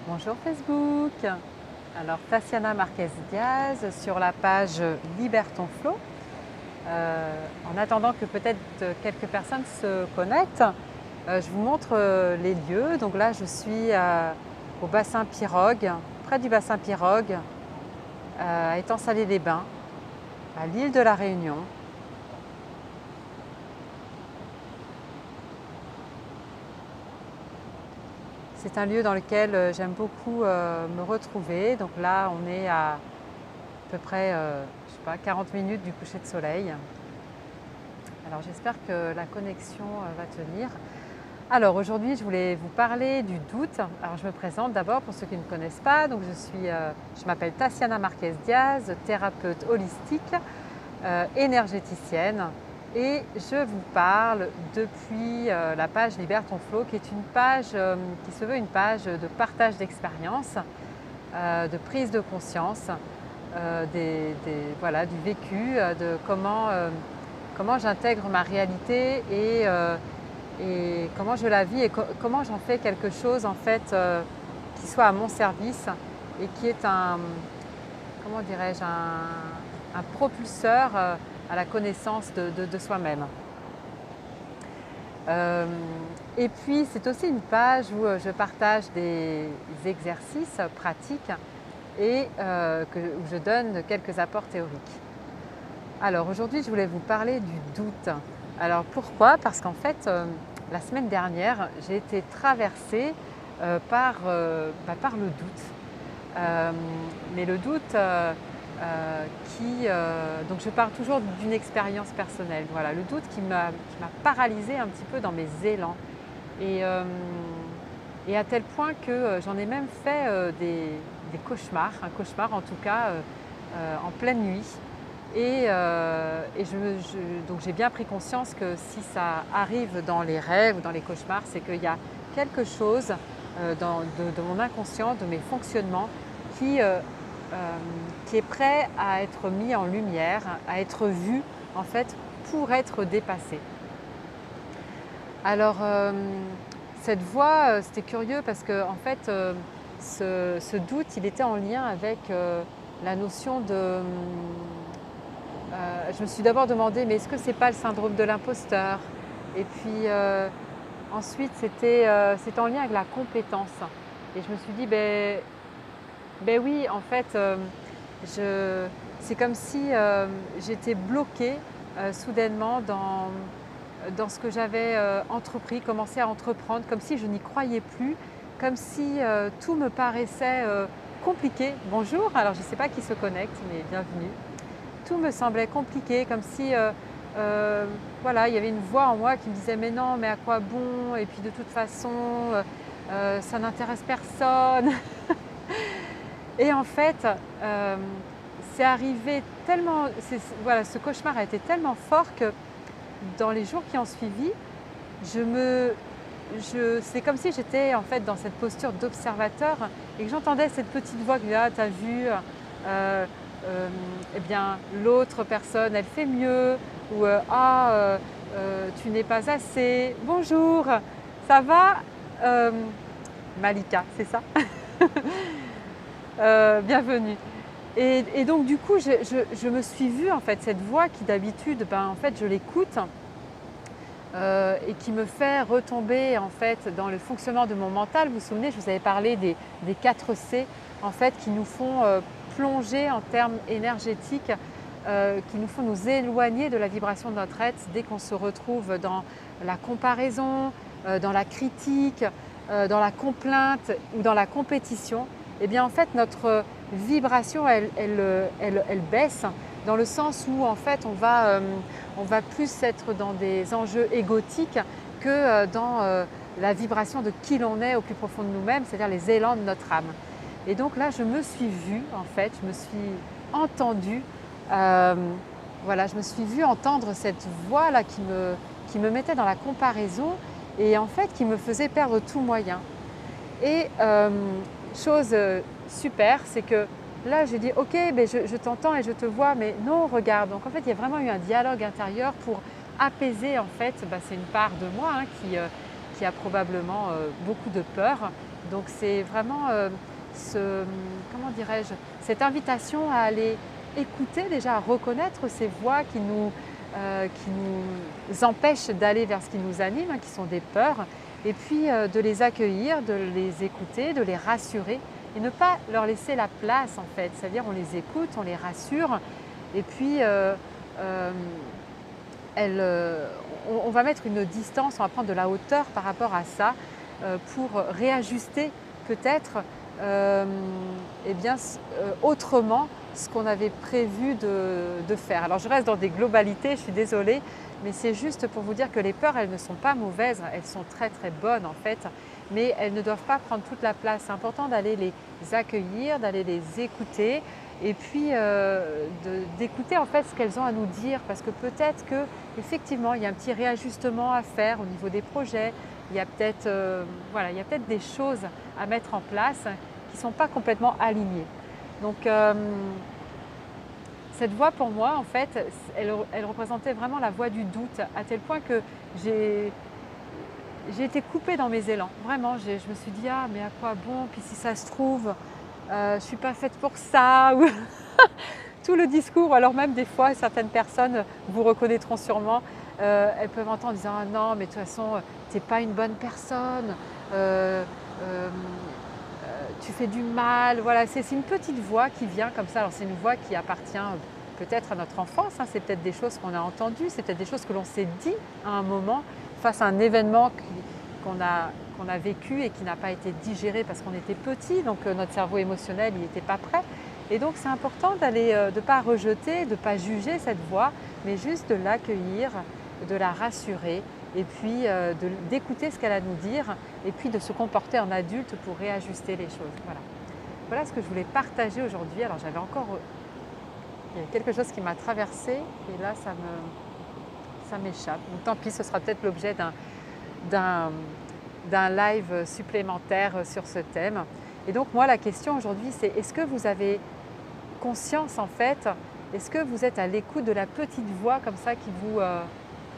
Bonjour Facebook. Alors Tassiana Marquez Diaz sur la page Libère ton flow. En attendant que peut-être quelques personnes se connectent, je vous montre les lieux. Donc là je suis au bassin Pirogue, près du bassin Pirogue, à Étang-Salé-les-Bains, à l'île de la Réunion. C'est un lieu dans lequel j'aime beaucoup me retrouver. Donc là, on est à peu près, je sais pas, 40 minutes du coucher de soleil. Alors j'espère que la connexion va tenir. Alors aujourd'hui, je voulais vous parler du doute. Alors je me présente d'abord pour ceux qui ne me connaissent pas. Donc je m'appelle Tassiana Marquez Diaz, thérapeute holistique, énergéticienne. Et je vous parle depuis la page Libère ton flow, qui est une page qui se veut une page de partage d'expériences, de prise de conscience, voilà, du vécu, de comment j'intègre ma réalité et comment je la vis et comment j'en fais quelque chose en fait qui soit à mon service et qui est comment dirais-je, un propulseur à la connaissance de soi-même. Et puis c'est aussi une page où je partage des exercices pratiques et où je donne quelques apports théoriques. Alors aujourd'hui je voulais vous parler du doute. Alors pourquoi? Parce qu'en fait la semaine dernière j'ai été traversée par le doute. Mais le doute donc je parle toujours d'une expérience personnelle. Voilà, le doute qui m'a paralysée un petit peu dans mes élans. Et à tel point que j'en ai même fait des cauchemars, un cauchemar en tout cas en pleine nuit. Donc j'ai bien pris conscience que si ça arrive dans les rêves ou dans les cauchemars, c'est qu'il y a quelque chose de mon inconscient, de mes fonctionnements qui est prêt à être mis en lumière, à être vu en fait pour être dépassé. Alors cette voie, c'était curieux parce que en fait ce doute, il était en lien avec la notion de... je me suis d'abord demandé, mais est-ce que c'est pas le syndrome de l'imposteur? Et puis ensuite c'était en lien avec la compétence. Et je me suis dit, ben oui, en fait, c'est comme si j'étais bloquée soudainement dans ce que j'avais entrepris, commencé à entreprendre, comme si je n'y croyais plus, comme si tout me paraissait compliqué. Bonjour, alors je ne sais pas qui se connecte, mais bienvenue. Tout me semblait compliqué, comme si voilà, il y avait une voix en moi qui me disait mais non, mais à quoi bon? Et puis de toute façon, ça n'intéresse personne. Et en fait, c'est arrivé tellement, voilà, ce cauchemar a été tellement fort que dans les jours qui ont suivi, c'est comme si j'étais en fait dans cette posture d'observateur et que j'entendais cette petite voix qui dit ah t'as vu, eh bien l'autre personne elle fait mieux ou tu n'es pas assez. Bonjour, ça va Malika, c'est ça. Bienvenue. Et donc du coup, je me suis vue en fait cette voix qui d'habitude, en fait, je l'écoute et qui me fait retomber en fait dans le fonctionnement de mon mental. Vous vous souvenez, je vous avais parlé des 4 C en fait qui nous font plonger en termes énergétiques, qui nous font nous éloigner de la vibration de notre être dès qu'on se retrouve dans la comparaison, dans la critique, dans la complainte ou dans la compétition. Eh bien en fait notre vibration elle baisse dans le sens où en fait on va plus être dans des enjeux égotiques que dans la vibration de qui l'on est au plus profond de nous-mêmes, c'est-à-dire les élans de notre âme. Et donc là je me suis vue en fait, je me suis entendue, voilà, je me suis vue entendre cette voix là qui me mettait dans la comparaison et en fait qui me faisait perdre tout moyen. Et chose super, c'est que là j'ai dit ok, je t'entends et je te vois, mais non, regarde. Donc en fait il y a vraiment eu un dialogue intérieur pour apaiser en fait, c'est une part de moi qui a probablement beaucoup de peur Donc c'est vraiment comment dirais-je, cette invitation à aller écouter déjà, à reconnaître ces voix qui nous empêchent d'aller vers ce qui nous anime, hein, qui sont des peurs, et puis de les accueillir, de les écouter, de les rassurer et ne pas leur laisser la place en fait. C'est-à-dire on les écoute, on les rassure et puis on va mettre une distance, on va prendre de la hauteur par rapport à ça pour réajuster peut-être autrement ce qu'on avait prévu de faire. Alors je reste dans des globalités, je suis désolée, mais c'est juste pour vous dire que les peurs, elles ne sont pas mauvaises, elles sont très très bonnes en fait, mais elles ne doivent pas prendre toute la place. C'est important d'aller les accueillir, d'aller les écouter et puis d'écouter en fait ce qu'elles ont à nous dire, parce que peut-être qu'effectivement il y a un petit réajustement à faire au niveau des projets, il y a peut-être il y a peut-être des choses à mettre en place qui ne sont pas complètement alignées. Donc cette voix pour moi en fait, elle représentait vraiment la voix du doute, à tel point que j'ai été coupée dans mes élans. Vraiment, je me suis dit ah mais à quoi bon, puis si ça se trouve je ne suis pas faite pour ça, ou tout le discours. Alors même des fois certaines personnes vous reconnaîtront sûrement, elles peuvent entendre en disant ah non mais de toute façon tu n'es pas une bonne personne, tu fais du mal. Voilà, c'est une petite voix qui vient comme ça. Alors c'est une voix qui appartient peut-être à notre enfance, hein. C'est peut-être des choses qu'on a entendues, c'est peut-être des choses que l'on s'est dit à un moment face à un événement qu'on a vécu et qui n'a pas été digéré parce qu'on était petit, donc notre cerveau émotionnel il n'était pas prêt. Et donc c'est important de ne pas rejeter, de ne pas juger cette voix, mais juste de l'accueillir, de la rassurer et puis d'écouter ce qu'elle a à nous dire et puis de se comporter en adulte pour réajuster les choses. Voilà ce que je voulais partager aujourd'hui. Alors j'avais encore il y a quelque chose qui m'a traversée et là ça m'échappe. Donc tant pis, ce sera peut-être l'objet d'un live supplémentaire sur ce thème. Et donc moi la question aujourd'hui c'est est-ce que vous avez conscience en fait, est-ce que vous êtes à l'écoute de la petite voix comme ça qui vous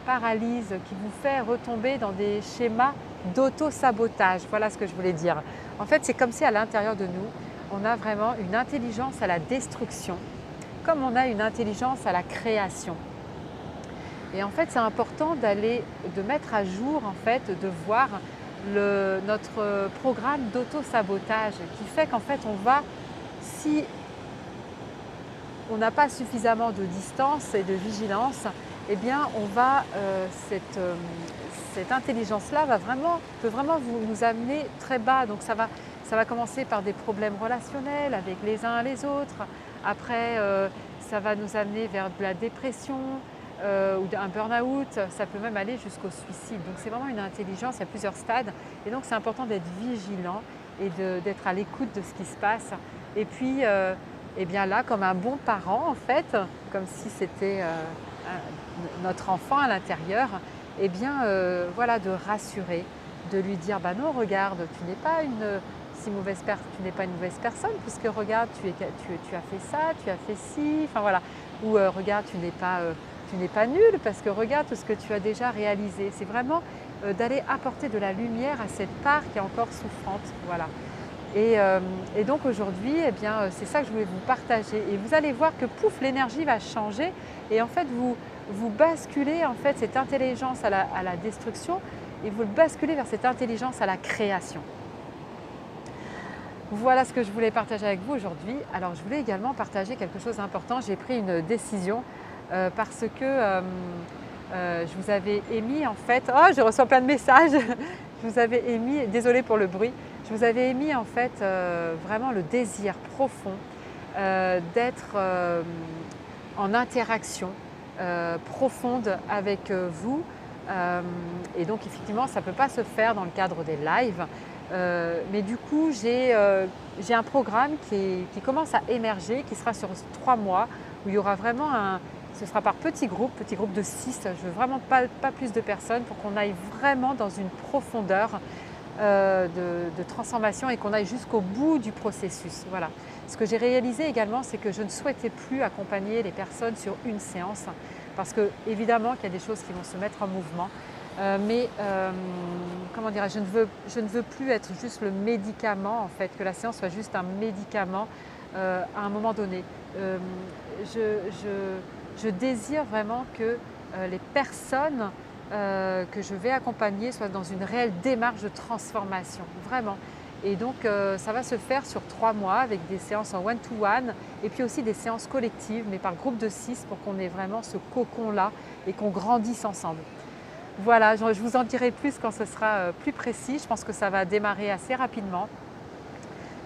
paralyse, qui vous fait retomber dans des schémas d'auto-sabotage? Voilà ce que je voulais dire. En fait c'est comme si à l'intérieur de nous on a vraiment une intelligence à la destruction comme on a une intelligence à la création. Et en fait c'est important de mettre à jour en fait, de voir notre programme d'auto-sabotage qui fait qu'en fait si on n'a pas suffisamment de distance et de vigilance, eh bien cette intelligence-là peut vraiment nous amener très bas. Donc ça va commencer par des problèmes relationnels avec les uns les autres. Après ça va nous amener vers de la dépression, ou un burn-out, ça peut même aller jusqu'au suicide. Donc c'est vraiment une intelligence, il y a plusieurs stades et donc c'est important d'être vigilant et d'être à l'écoute de ce qui se passe. Et puis là, comme un bon parent en fait, comme si c'était notre enfant à l'intérieur, de rassurer, de lui dire bah non regarde, tu n'es pas une mauvaise personne puisque regarde tu as fait ça, tu as fait ci, enfin voilà, ou regarde tu n'es pas nul parce que regarde tout ce que tu as déjà réalisé. C'est vraiment d'aller apporter de la lumière à cette part qui est encore souffrante. Voilà. Et donc aujourd'hui, c'est ça que je voulais vous partager. Et vous allez voir que pouf, l'énergie va changer et en fait vous basculez en fait cette intelligence à la destruction et vous le basculez vers cette intelligence à la création. Voilà ce que je voulais partager avec vous aujourd'hui. Alors je voulais également partager quelque chose d'important. J'ai pris une décision parce que je vous avais émis en fait, oh je reçois plein de messages, je vous avais émis, désolée pour le bruit, je vous avais émis en fait vraiment le désir profond d'être en interaction profonde avec vous et donc effectivement ça ne peut pas se faire dans le cadre des lives. Mais du coup j'ai un programme qui commence à émerger, qui sera sur 3 mois où il y aura vraiment ce sera par petits groupes de 6, je ne veux vraiment pas plus de personnes pour qu'on aille vraiment dans une profondeur de transformation et qu'on aille jusqu'au bout du processus. Voilà. Ce que j'ai réalisé également, c'est que je ne souhaitais plus accompagner les personnes sur une séance parce que évidemment qu'il y a des choses qui vont se mettre en mouvement. comment dirais-je, je ne veux plus être juste le médicament en fait, que la séance soit juste un médicament à un moment donné. Euh, je désire vraiment que les personnes que je vais accompagner soient dans une réelle démarche de transformation, vraiment. Et donc ça va se faire sur 3 mois avec des séances en one-to-one et puis aussi des séances collectives, mais par groupe de 6 pour qu'on ait vraiment ce cocon-là et qu'on grandisse ensemble. Voilà, je vous en dirai plus quand ce sera plus précis. Je pense que ça va démarrer assez rapidement.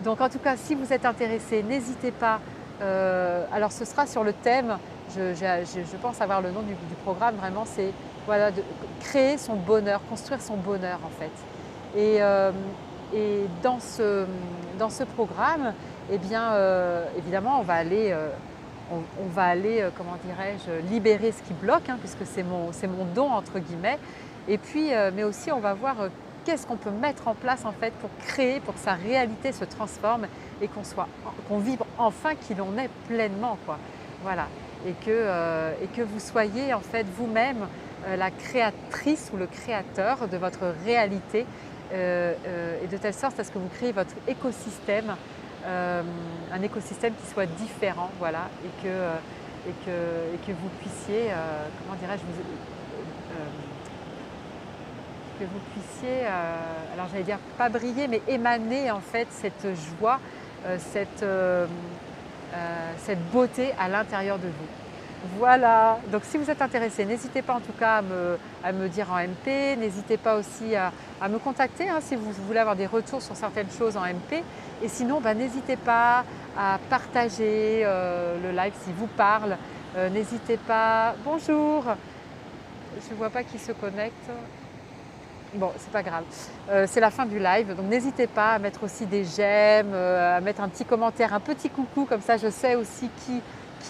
Donc en tout cas, si vous êtes intéressé, n'hésitez pas. Alors ce sera sur le thème, je pense avoir le nom du programme, vraiment c'est voilà, de créer son bonheur, construire son bonheur en fait. Et dans ce programme, eh bien, évidemment, on va aller comment dirais-je, libérer ce qui bloque, hein, puisque c'est mon don entre guillemets. Et puis, mais aussi, on va voir qu'est-ce qu'on peut mettre en place en fait pour créer, pour que sa réalité se transforme et qu'on vibre enfin qui l'on est pleinement, quoi. Voilà. Et que vous soyez en fait vous-même la créatrice ou le créateur de votre réalité et de telle sorte à ce que vous créez votre écosystème, un écosystème qui soit différent, voilà, et que vous puissiez, comment dirais-je, que vous puissiez, alors j'allais dire pas briller, mais émaner en fait cette joie, cette beauté à l'intérieur de vous. Voilà, donc si vous êtes intéressé, n'hésitez pas en tout cas à me dire en MP, n'hésitez pas aussi à me contacter hein, si vous voulez avoir des retours sur certaines choses en MP. Et sinon, n'hésitez pas à partager le live s'il vous parle. N'hésitez pas, bonjour, je ne vois pas qui se connecte. Bon, c'est pas grave, c'est la fin du live, donc n'hésitez pas à mettre aussi des j'aime, à mettre un petit commentaire, un petit coucou, comme ça je sais aussi qui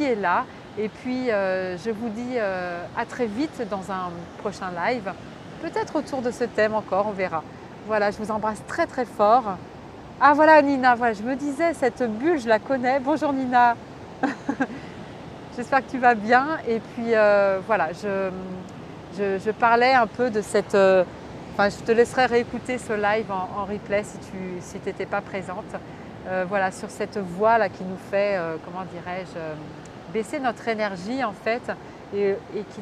est là. Et puis je vous dis à très vite dans un prochain live, peut-être autour de ce thème encore, on verra. Voilà, je vous embrasse très très fort. Ah voilà Nina, voilà, je me disais, cette bulle, je la connais. Bonjour Nina, j'espère que tu vas bien. Et puis voilà, je parlais un peu de cette... Enfin, je te laisserai réécouter ce live en replay si tu n'étais pas présente. Voilà, sur cette voix là qui nous fait, comment dirais-je, baisser notre énergie en fait, et qui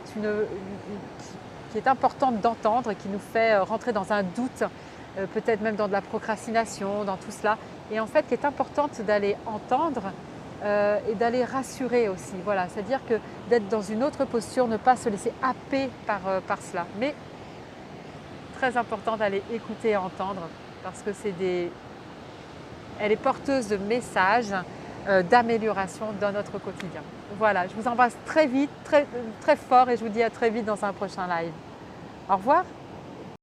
est importante d'entendre, qui nous fait rentrer dans un doute, peut-être même dans de la procrastination, dans tout cela, et en fait qui est importante d'aller entendre et d'aller rassurer aussi. Voilà, c'est-à-dire que d'être dans une autre posture, ne pas se laisser happer par cela. Mais très important d'aller écouter et entendre parce que elle est porteuse de messages d'amélioration dans notre quotidien. Voilà, je vous embrasse très vite, très fort et je vous dis à très vite dans un prochain live. Au revoir.